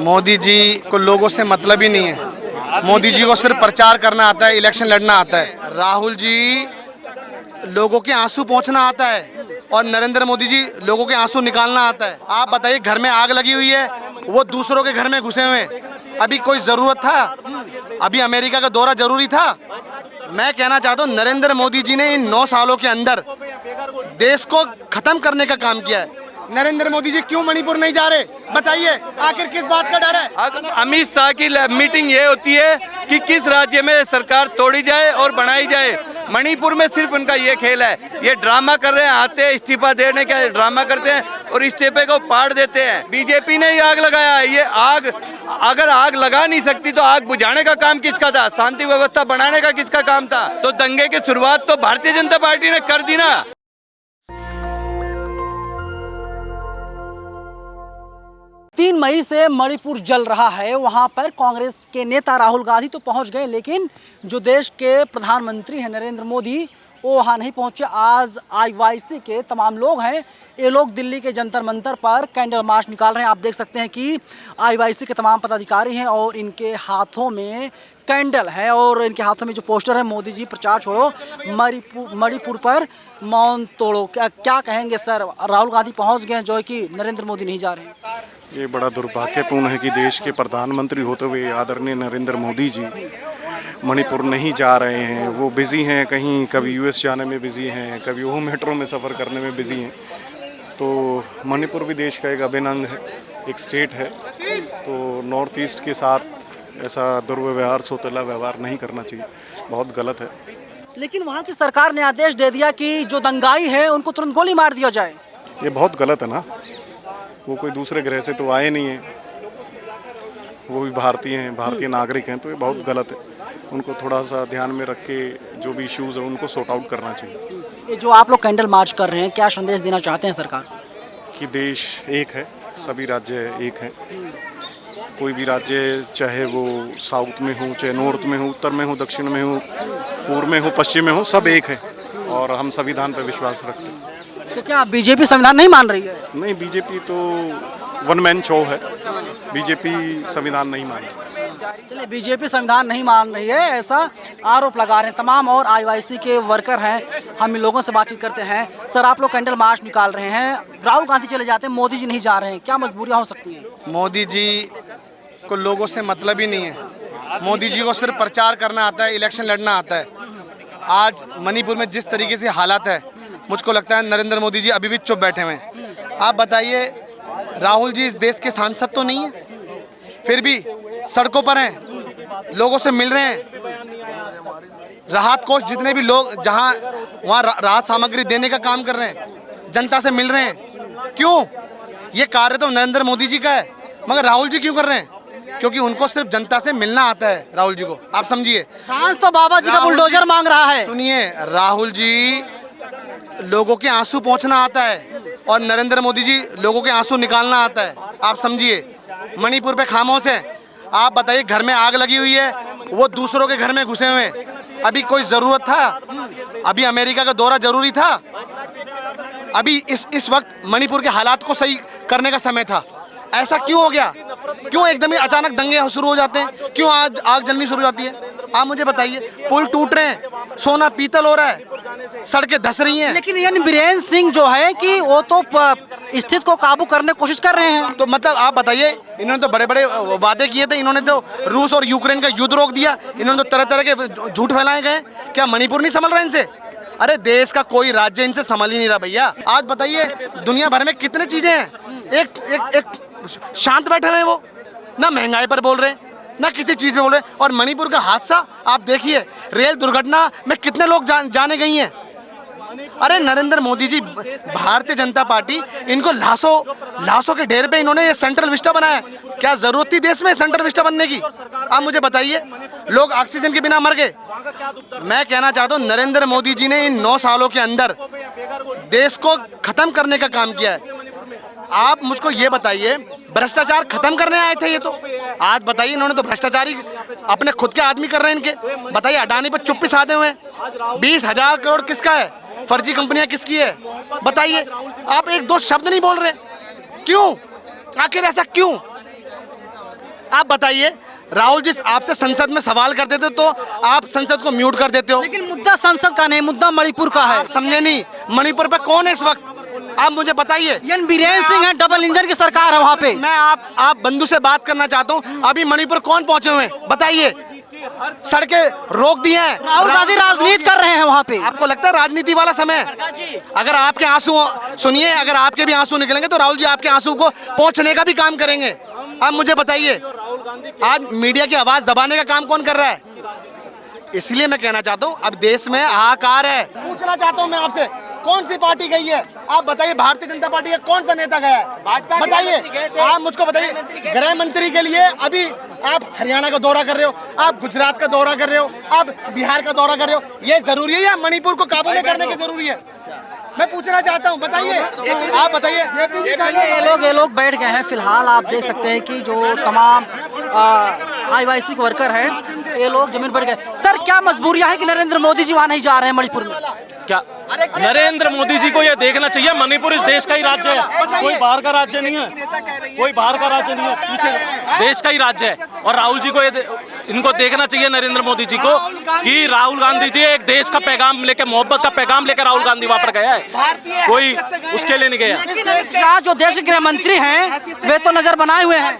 मोदी जी को लोगों से मतलब ही नहीं है। मोदी जी को सिर्फ प्रचार करना आता है, इलेक्शन लड़ना आता है। राहुल जी लोगों के आंसू पोंछना आता है और नरेंद्र मोदी जी लोगों के आंसू निकालना आता है। आप बताइए, घर में आग लगी हुई है, वो दूसरों के घर में घुसे हुए हैं। अभी कोई जरूरत था? अभी अमेरिका का दौरा जरूरी था? मैं कहना चाहता हूँ, नरेंद्र मोदी जी ने इन 9 सालों के अंदर देश को खत्म करने का काम किया है। नरेंद्र मोदी जी क्यों मणिपुर नहीं जा रहे? बताइए, आखिर किस बात का डर है? अमित शाह की मीटिंग ये होती है कि किस राज्य में सरकार तोड़ी जाए और बनाई जाए। मणिपुर में सिर्फ उनका ये खेल है। ये ड्रामा कर रहे हैं, आते हैं इस्तीफा देने का ड्रामा करते हैं और इस्तीफे को पाड़ देते हैं। बीजेपी ने ही आग लगाया है। ये आग अगर आग लगा नहीं सकती तो आग बुझाने का काम किसका था? शांति व्यवस्था बनाने का किसका काम था? तो दंगे की शुरुआत तो भारतीय जनता पार्टी ने कर दी ना। 3 मई से मणिपुर जल रहा है। वहां पर कांग्रेस के नेता राहुल गांधी तो पहुंच गए, लेकिन जो देश के प्रधानमंत्री हैं नरेंद्र मोदी, वो वहां नहीं पहुंचे। आज आईवाईसी के तमाम लोग हैं, ये लोग दिल्ली के जंतर मंतर पर कैंडल मार्च निकाल रहे हैं। आप देख सकते हैं कि आईवाईसी के तमाम पदाधिकारी हैं और इनके हाथों में कैंडल है और इनके हाथों में जो पोस्टर है, मोदी जी प्रचार छोड़ो, मणिपुर पर मौन तोड़ो। क्या कहेंगे सर? राहुल गांधी पहुंच गए हैं, जो है कि नरेंद्र मोदी नहीं जा रहे हैं। ये बड़ा दुर्भाग्यपूर्ण है कि देश के प्रधानमंत्री होते हुए आदरणीय नरेंद्र मोदी जी मणिपुर नहीं जा रहे हैं। वो बिज़ी हैं, कहीं कभी यूएस जाने में बिज़ी हैं, कभी वो मेट्रो में सफ़र करने में बिज़ी हैं। तो मणिपुर भी देश का एक अभिन्न अंग है, एक स्टेट है। तो नॉर्थ ईस्ट के साथ ऐसा दुर्व्यवहार, सौतेला व्यवहार नहीं करना चाहिए, बहुत गलत है। लेकिन वहाँ की सरकार ने आदेश दे दिया कि जो दंगाई है उनको तुरंत गोली मार दिया जाए। ये बहुत गलत है ना। वो कोई दूसरे ग्रह से तो आए नहीं हैं, वो भी भारतीय हैं, भारतीय नागरिक हैं। तो ये बहुत गलत है। उनको थोड़ा सा ध्यान में रख के जो भी इश्यूज़ हैं उनको सॉर्ट आउट करना चाहिए। ये जो आप लोग कैंडल मार्च कर रहे हैं, क्या संदेश देना चाहते हैं सरकार? कि देश एक है, सभी राज्य एक हैं। कोई भी राज्य, चाहे वो साउथ में हो, चाहे नॉर्थ में हो, उत्तर में हो, दक्षिण में हो, पूर्व में हो, पश्चिम में हो, सब एक है और हम संविधान पर विश्वास रखते हैं। तो क्या बीजेपी संविधान नहीं मान रही है? नहीं, बीजेपी तो वन मैन शो है। बीजेपी संविधान नहीं मान रही। चलिए, बीजेपी संविधान नहीं मान रही है ऐसा आरोप लगा रहे हैं तमाम और आईवाईसी के वर्कर हैं। हम इन लोगों से बातचीत करते हैं। सर, आप लोग कैंडल मार्च निकाल रहे हैं, राहुल गांधी चले जाते हैं, मोदी जी नहीं जा रहे हैं, क्या मजबूरियां हो सकती हैं? मोदी जी को लोगों से मतलब ही नहीं है। मोदी जी को सिर्फ प्रचार करना आता है, इलेक्शन लड़ना आता है। आज मणिपुर में जिस तरीके से हालात है, मुझको लगता है नरेंद्र मोदी जी अभी भी चुप बैठे हुए हैं। आप बताइए, राहुल जी इस देश के सांसद तो नहीं है, फिर भी सड़कों पर हैं, लोगों से मिल रहे हैं। राहत कोष जितने भी लोग जहां वहां राहत सामग्री देने का काम कर रहे हैं, जनता से मिल रहे हैं। क्यों? ये कार्य तो नरेंद्र मोदी जी का है, मगर राहुल जी क्यों कर रहे हैं? क्योंकि उनको सिर्फ जनता से मिलना आता है। राहुल जी को आप समझिए, फ्रांस तो बाबा जी का बुलडोजर मांग रहा है। सुनिए, राहुल जी लोगों के आंसू पोंछना आता है और नरेंद्र मोदी जी लोगों के आंसू निकालना आता है। आप समझिए, मणिपुर पे खामोश है। आप बताइए, घर में आग लगी हुई है, वो दूसरों के घर में घुसे हुए हैं। अभी कोई जरूरत था? अभी अमेरिका का दौरा जरूरी था? अभी इस वक्त मणिपुर के हालात को सही करने का समय था। ऐसा क्यों हो गया? क्यों एकदम ही अचानक दंगे शुरू हो जाते हैं? क्यों आज आग जलनी शुरू हो जाती है? आप मुझे बताइए। पुल टूट रहे हैं, सोना पीतल हो रहा है, सड़कें धस रही हैं। लेकिन यानी बीरेन सिंह जो है कि वो तो स्थिति को काबू करने की कोशिश कर रहे हैं। तो मतलब आप बताइए, इन्होंने तो बड़े बड़े वादे किए थे। इन्होंने तो रूस और यूक्रेन का युद्ध रोक दिया। इन्होंने तो तरह तरह के झूठ फैलाए गए। क्या मणिपुर नहीं संभल रहा इनसे? अरे देश का कोई राज्य इनसे संभल ही नहीं रहा भैया। आज बताइए, दुनिया भर में कितने चीजें हैं, एक शांत बैठे हुए, वो ना महंगाई पर बोल रहे हैं, ना किसी चीज में बोल रहे हैं। और मणिपुर का हादसा आप देखिए, रेल दुर्घटना में कितने लोग जाने गई हैं। अरे नरेंद्र मोदी जी, भारतीय जनता पार्टी, इनको लाशों के ढेर पे इन्होंने ये सेंट्रल विस्टा बनाया। क्या जरूरत थी देश में सेंट्रल विस्टा बनने की? आप मुझे बताइए। लोग ऑक्सीजन के बिना मर गए। मैं कहना चाहता हूँ, नरेंद्र मोदी जी ने इन 9 सालों के अंदर देश को खत्म करने का काम किया है। आप मुझको ये बताइए, भ्रष्टाचार खत्म करने आए थे ये तो? आज बताइए, इन्होंने तो भ्रष्टाचारी अपने खुद के आदमी कर रहे हैं इनके। बताइए, अडानी पर चुप्पी साधे हुए हैं। 20,000 करोड़ किसका है? फर्जी कंपनियां किसकी है? बताइए। आप एक दो शब्द नहीं बोल रहे, क्यों? आखिर ऐसा क्यों? आप बताइए, राहुल जी आपसे संसद में सवाल करते थे तो आप संसद को म्यूट कर देते हो। लेकिन मुद्दा संसद का नहीं, मुद्दा मणिपुर का है। आप समझे नहीं, मणिपुर पे कौन है इस वक्त, आप मुझे बताइए। एन बीरेन सिंह है, डबल इंजन की सरकार है वहाँ पे। मैं आप बंधु से बात करना चाहता हूँ, अभी मणिपुर कौन पहुंचे हुए हैं बताइए। सड़कें रोक दी हैं, राहुल गांधी राजनीति कर रहे हैं वहाँ पे। आपको लगता है राजनीति वाला समय है? अगर आपके आंसू, सुनिए, अगर आपके भी आंसू निकलेंगे तो राहुल जी आपके आंसू को पहुंचने का भी काम करेंगे। आप मुझे बताइए, आज मीडिया की आवाज दबाने का काम कौन कर रहा है? इसलिए मैं कहना चाहता हूँ, अब देश में हाहाकार है। पूछना चाहता हूँ मैं आपसे, कौन सी पार्टी गई है? आप बताइए, भारतीय जनता पार्टी का कौन सा नेता गया है? बताइए, आप मुझको बताइए। गृह मंत्री के लिए अभी आप हरियाणा का दौरा कर रहे हो, आप गुजरात का दौरा कर रहे हो, आप बिहार का दौरा कर रहे हो। ये जरूरी है या मणिपुर को काबू में करने की जरूरी है? मैं पूछना चाहता हूँ, बताइए, आप बताइए। ये लोग बैठ गए हैं। फिलहाल आप देख सकते हैं कि जो तमाम आईवाईसी के वर्कर हैं, ये लोग जमीन पर गए। सर, क्या मजबूरियां हैं कि नरेंद्र मोदी जी वहाँ नहीं जा रहे हैं मणिपुर में? क्या नरेंद्र मोदी जी को यह देखना चाहिए, मणिपुर इस देश का ही राज्य है, कोई बाहर का राज्य नहीं है, कोई बाहर का राज्य नहीं है, पीछे देश का ही राज्य है। और राहुल जी को इनको देखना चाहिए, नरेंद्र मोदी जी को, कि राहुल गांधी जी एक देश का पैगाम लेकर, मोहब्बत का पैगाम लेकर राहुल गांधी वहाँ पर गया है, कोई उसके लिए नहीं गया। शाह जो देश के गृह मंत्री हैं वे तो नजर बनाए हुए हैं।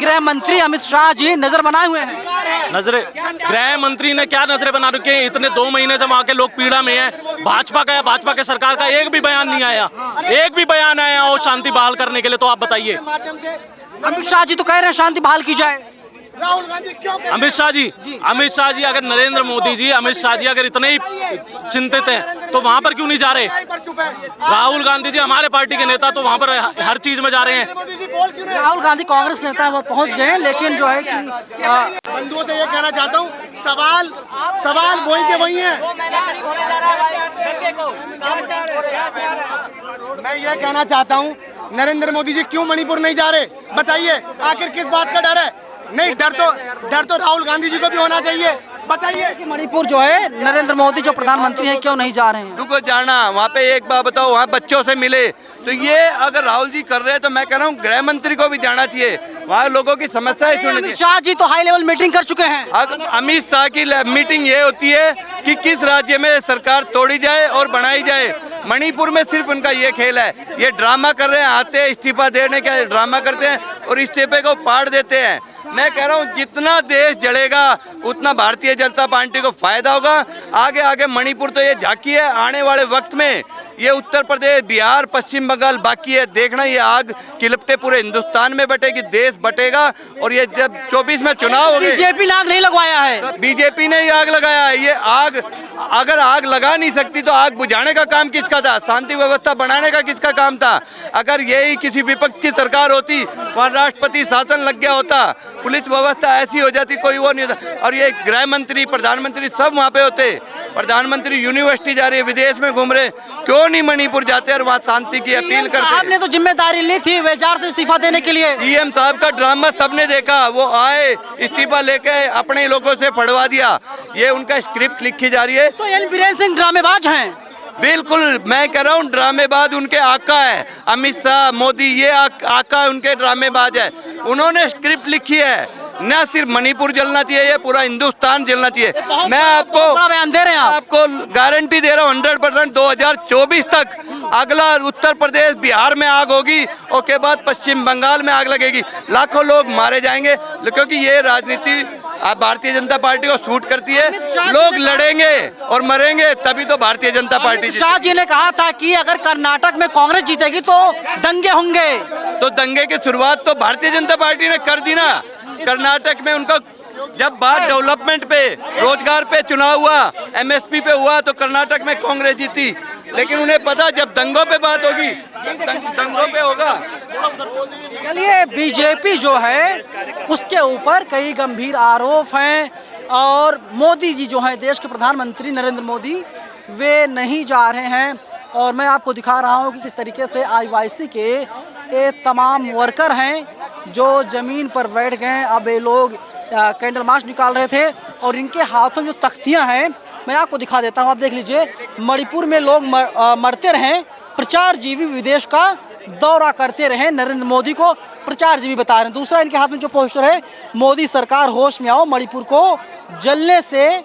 गृह मंत्री अमित शाह जी नजर बनाए हुए हैं। नजरे, गृह मंत्री ने क्या नजरें बना रखी हैं? इतने 2 महीने से वहाँ के लोग पीड़ा में हैं। भाजपा के सरकार का एक भी बयान नहीं आया, एक भी बयान आया और शांति बहाल करने के लिए। तो आप बताइए। अमित शाह जी तो कह रहे हैं शांति बहाल की जाए। राहुल गांधी क्यों? अमित शाह जी अगर नरेंद्र मोदी जी, अमित शाह जी अगर इतने ही चिंतित हैं तो वहां पर क्यों नहीं जा रहे? राहुल गांधी जी हमारे पार्टी के नेता, तो वहां पर हर चीज में जा रहे हैं। राहुल गांधी कांग्रेस नेता है, वो पहुंच गए हैं, लेकिन जो है कि बंधुओं से ये कहना चाहता हूँ, सवाल वही के वही है। मैं ये कहना चाहता हूँ, नरेंद्र मोदी जी क्यों मणिपुर नहीं जा रहे? बताइए, आखिर किस बात का डर है? नहीं, डर तो राहुल गांधी जी को भी होना चाहिए। बताइए कि मणिपुर जो है, नरेंद्र मोदी जो प्रधानमंत्री हैं, क्यों नहीं जा रहे हैं? रुको जाना वहाँ पे, एक बात बताओ, वहाँ बच्चों से मिले तो ये अगर राहुल जी कर रहे हैं तो मैं कह रहा हूँ गृह मंत्री को भी जाना चाहिए, वहाँ लोगों की समस्याएं सुननी अमित चाहिए। शाह जी तो हाई लेवल मीटिंग कर चुके हैं। अमित शाह की मीटिंग ये होती है कि किस राज्य में सरकार तोड़ी जाए और बनाई जाए। मणिपुर में सिर्फ उनका ये खेल है, ये ड्रामा कर रहे हैं, आते हैं इस्तीफा देने का ड्रामा करते हैं और इस्तीफे को पाड़ देते हैं। मैं कह रहा हूँ जितना देश जलेगा उतना भारतीय जनता पार्टी को फायदा होगा। आगे आगे मणिपुर तो ये झांकी है, आने वाले वक्त में ये उत्तर प्रदेश, बिहार, पश्चिम बंगाल बाकी है। देखना ये आग किलपटे पूरे हिंदुस्तान में बटेगी, देश बटेगा। और ये जब 24 में चुनाव हो गए, बीजेपी ने आग नहीं लगवाया है, बीजेपी ने ही आग लगाया है। ये आग अगर आग लगा नहीं सकती तो आग बुझाने का काम किसका था? शांति व्यवस्था बनाने का किसका काम था? अगर यही किसी विपक्ष की सरकार होती, वहाँ राष्ट्रपति शासन लग गया होता, पुलिस व्यवस्था ऐसी हो जाती, कोई वो नहीं होता। और ये गृह मंत्री, प्रधानमंत्री सब वहाँ पे होते। प्रधानमंत्री यूनिवर्सिटी जा रही है, विदेश में घूम रहे, क्यों नहीं मणिपुर जाते और वहाँ शांति की अपील करते? आपने तो जिम्मेदारी ली थी वे जा रहे थे इस्तीफा देने के लिए। सीएम साहब का ड्रामा सबने देखा, वो आए इस्तीफा लेके अपने लोगों से पढ़वा दिया। ये उनका स्क्रिप्ट लिखी जा रही है। तो एन बीरेन सिंह ड्रामेबाज हैं। बिल्कुल, मैं कह रहा हूँ ड्रामेबाज उनके आका है, अमित शाह, मोदी, ये आका उनके ड्रामेबाज है। उन्होंने स्क्रिप्ट लिखी है, न सिर्फ मणिपुर जलना चाहिए, ये पूरा हिंदुस्तान जलना चाहिए। मैं आपको बयान दे रहे हैं, आपको गारंटी दे रहा हूँ 100% 2024 तक अगला उत्तर प्रदेश, बिहार में आग होगी और के बाद पश्चिम बंगाल में आग लगेगी, लाखों लोग मारे जाएंगे। क्योंकि ये राजनीति भारतीय जनता पार्टी को सूट करती है। लोग लड़ेंगे और मरेंगे तभी तो भारतीय जनता पार्टी। शाह जी ने कहा था कि अगर कर्नाटक में कांग्रेस जीतेगी तो दंगे होंगे। तो दंगे की शुरुआत तो भारतीय जनता पार्टी ने कर दी ना। कर्नाटक में उनका जब बात डेवलपमेंट पे, रोजगार पे चुनाव हुआ, एमएसपी पे हुआ तो कर्नाटक में कांग्रेस जीती। लेकिन उन्हें पता जब दंगों पे बात होगी, दंगों पे होगा। चलिए, बीजेपी जो है उसके ऊपर कई गंभीर आरोप हैं और मोदी जी जो हैं, देश के प्रधानमंत्री नरेंद्र मोदी, वे नहीं जा रहे हैं। और मैं आपको दिखा रहा हूं कि किस तरीके से आईवाईसी के ये तमाम वर्कर हैं जो ज़मीन पर बैठ गए हैं। अब ये लोग कैंडल मार्च निकाल रहे थे और इनके हाथों में जो तख्तियां हैं मैं आपको दिखा देता हूं। आप देख लीजिए, मणिपुर में लोग मरते रहें, प्रचार जीवी विदेश का दौरा करते रहे। नरेंद्र मोदी को प्रचारजीवी बता रहे हैं। दूसरा, इनके हाथ में जो पोस्टर है, मोदी सरकार होश में आओ, मणिपुर को जलने से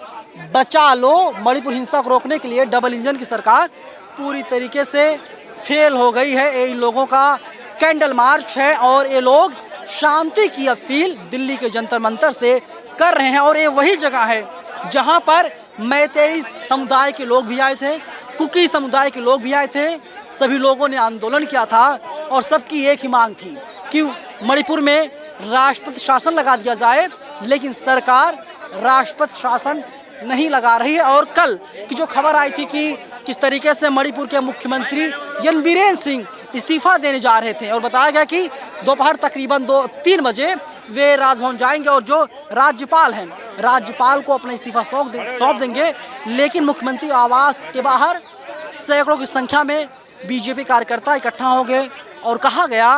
बचा लो। मणिपुर हिंसा को रोकने के लिए डबल इंजन की सरकार पूरी तरीके से फेल हो गई है। ये इन लोगों का कैंडल मार्च है और ये लोग शांति की अपील दिल्ली के जंतर मंतर से कर रहे हैं। और ये वही जगह है जहां पर मैतेई समुदाय के लोग भी आए थे, कुकी समुदाय के लोग भी आए थे। सभी लोगों ने आंदोलन किया था और सबकी एक ही मांग थी कि मणिपुर में राष्ट्रपति शासन लगा दिया जाए, लेकिन सरकार राष्ट्रपति शासन नहीं लगा रही है। और कल की जो खबर आई थी कि किस तरीके से मणिपुर के मुख्यमंत्री एन बीरेन सिंह इस्तीफा देने जा रहे थे और बताया गया कि दोपहर तकरीबन 2-3 बजे वे राजभवन जाएंगे और जो राज्यपाल हैं, राज्यपाल को अपना इस्तीफा सौंप देंगे। लेकिन मुख्यमंत्री आवास के बाहर सैकड़ों की संख्या में बीजेपी कार्यकर्ता इकट्ठा हो गए और कहा गया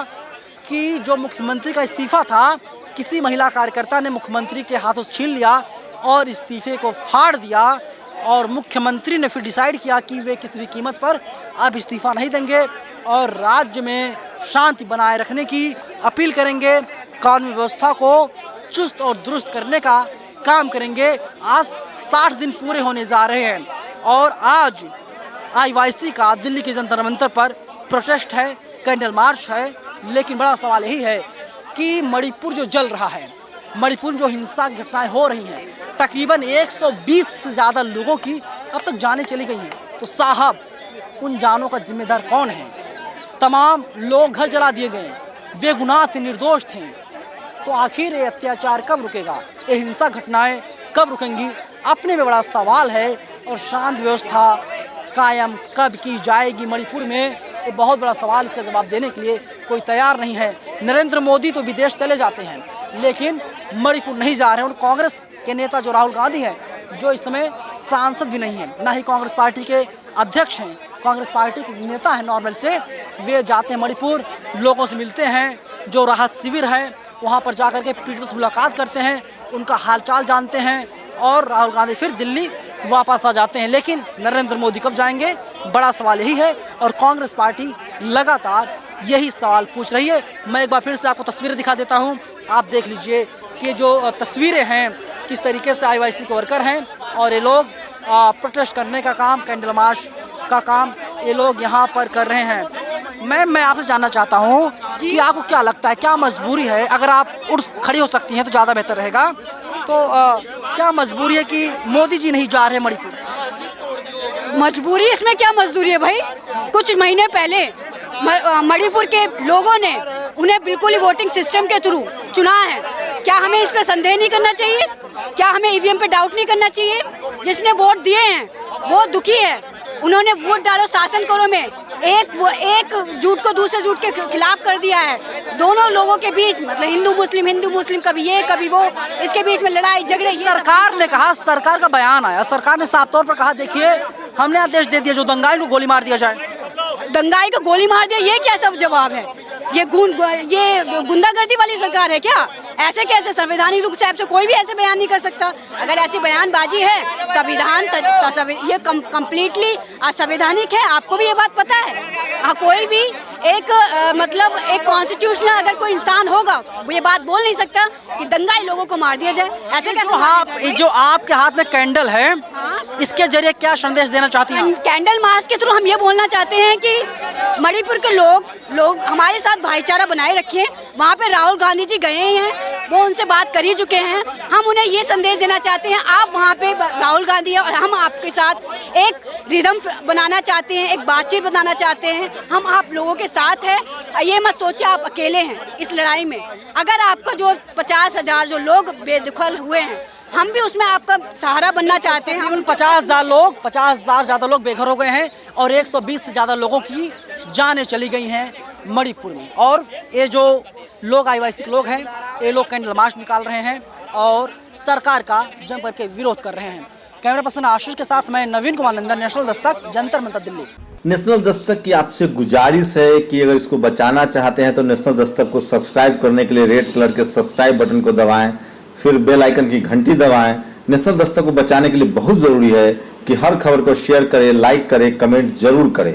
कि जो मुख्यमंत्री का इस्तीफा था, किसी महिला कार्यकर्ता ने मुख्यमंत्री के हाथों से छीन लिया और इस्तीफे को फाड़ दिया। और मुख्यमंत्री ने फिर डिसाइड किया कि वे किसी भी कीमत पर अब इस्तीफा नहीं देंगे और राज्य में शांति बनाए रखने की अपील करेंगे, कानून व्यवस्था को चुस्त और दुरुस्त करने का काम करेंगे। आज 60 दिन पूरे होने जा रहे हैं और आज IYC का दिल्ली के जंतर मंतर पर प्रोटेस्ट है, कैंडल मार्च है। लेकिन बड़ा सवाल यही है कि मणिपुर जो जल रहा है, मणिपुर में जो हिंसा की घटनाएं हो रही हैं, तकरीबन 120 से ज़्यादा लोगों की अब तक जानें चली गई हैं। तो साहब, उन जानों का जिम्मेदार कौन है? तमाम लोग घर जला दिए गए, वे गुनाह थे, निर्दोष थे। तो आखिर ये अत्याचार कब रुकेगा? ये हिंसा घटनाएं कब रुकेंगी? अपने में बड़ा सवाल है। और शांति व्यवस्था कायम कब की जाएगी मणिपुर में? ये बहुत बड़ा सवाल। इसका जवाब देने के लिए कोई तैयार नहीं है। नरेंद्र मोदी तो विदेश चले जाते हैं, लेकिन मणिपुर नहीं जा रहे हैं। और कांग्रेस के नेता जो राहुल गांधी हैं, जो इस समय सांसद भी नहीं हैं, ना ही कांग्रेस पार्टी के अध्यक्ष हैं, कांग्रेस पार्टी के नेता हैं नॉर्मल से, वे जाते हैं मणिपुर, लोगों से मिलते हैं, जो राहत शिविर है वहाँ पर जाकर के पीड़ितों से मुलाकात करते हैं, उनका हालचाल जानते हैं और राहुल गांधी फिर दिल्ली वापस आ जाते हैं। लेकिन नरेंद्र मोदी कब जाएंगे? बड़ा सवाल यही है और कांग्रेस पार्टी लगातार यही सवाल पूछ रही है। मैं एक बार फिर से आपको तस्वीरें दिखा देता हूं, आप देख लीजिए कि जो तस्वीरें हैं किस तरीके से IYC के वर्कर हैं और ये लोग प्रोटेस्ट करने का काम, कैंडल मार्च का काम ये लोग यहाँ पर कर रहे हैं। मैं आपसे जानना चाहता हूँ कि आपको क्या लगता है, क्या मजबूरी है? अगर आप उठ खड़ी हो सकती हैं तो ज़्यादा बेहतर रहेगा। तो क्या मजबूरी है कि मोदी जी नहीं जा रहे मणिपुर? मजबूरी इसमें क्या मजबूरी है भाई? कुछ महीने पहले मणिपुर के लोगों ने उन्हें बिल्कुल ही वोटिंग सिस्टम के थ्रू चुना है। क्या हमें इस पे संदेह नहीं करना चाहिए? क्या हमें EVM पे डाउट नहीं करना चाहिए? जिसने वोट दिए हैं वो दुखी है। उन्होंने वोट डालो शासन करो में एक झूठ को दूसरे झूठ के खिलाफ कर दिया है। दोनों लोगों के बीच, मतलब हिंदू मुस्लिम, कभी ये कभी वो, इसके बीच में लड़ाई झगड़े। सरकार ने कहा, सरकार का बयान आया, सरकार ने साफ तौर पर कहा, देखिए हमने आदेश दे दिया जो दंगाई को गोली मार दिया जाए। दंगाई को गोली मार दिया, ये क्या सब जवाब है? ये गुंडागर्दी वाली सरकार है क्या? ऐसे कैसे? संवैधानिक रूप से आपसे कोई भी ऐसे बयान नहीं कर सकता। अगर ऐसी बयानबाजी है, संविधान ये कम्प्लीटली असंवैधानिक है। आपको भी ये बात पता है। कोई भी एक मतलब एक कॉन्स्टिट्यूशनल अगर कोई इंसान होगा वो ये बात बोल नहीं सकता कि दंगाई लोगों को मार दिया जाए। ऐसे कैसे? जो आपके हाथ में कैंडल है, इसके जरिए क्या संदेश देना चाहती हैं? कैंडल मार्च के थ्रू हम ये बोलना चाहते हैं कि मणिपुर के लोग हमारे साथ भाईचारा बनाए रखें। वहाँ पे राहुल गांधी जी गए हैं, वो उनसे बात कर ही चुके हैं। हम उन्हें ये संदेश देना चाहते हैं, आप वहाँ पे राहुल गांधी है और हम आपके साथ एक रिदम बनाना चाहते हैं, एक बातचीत बनाना चाहते हैं। हम आप लोगों के साथ हैं। ये मत सोचिए आप अकेले हैं इस लड़ाई में। अगर आपका जो 50,000 जो लोग बेदखल हुए हैं, हम भी उसमें आपका सहारा बनना चाहते हैं। हम 50,000 ज़्यादा लोग बेघर हो गए हैं और 120 से ज़्यादा लोगों की जानें चली गई हैं मणिपुर में। और ये जो लोग IYC के लोग हैं, ये लोग कैंडल मार्च निकाल रहे हैं और सरकार का जम करके विरोध कर रहे हैं। कैमरा पर्सन आशीष के साथ मैं नवीन कुमार नंदन, नेशनल दस्तक, जंतर मंतर, दिल्ली। नेशनल दस्तक की आपसे गुजारिश है कि अगर इसको बचाना चाहते हैं तो नेशनल दस्तक को सब्सक्राइब करने के लिए रेड कलर के सब्सक्राइब बटन को दबाएं, फिर बेल आइकन की घंटी दबाएं। नेशनल दस्तक को बचाने के लिए बहुत जरूरी है कि हर खबर को शेयर करें, लाइक करें, कमेंट जरूर करें।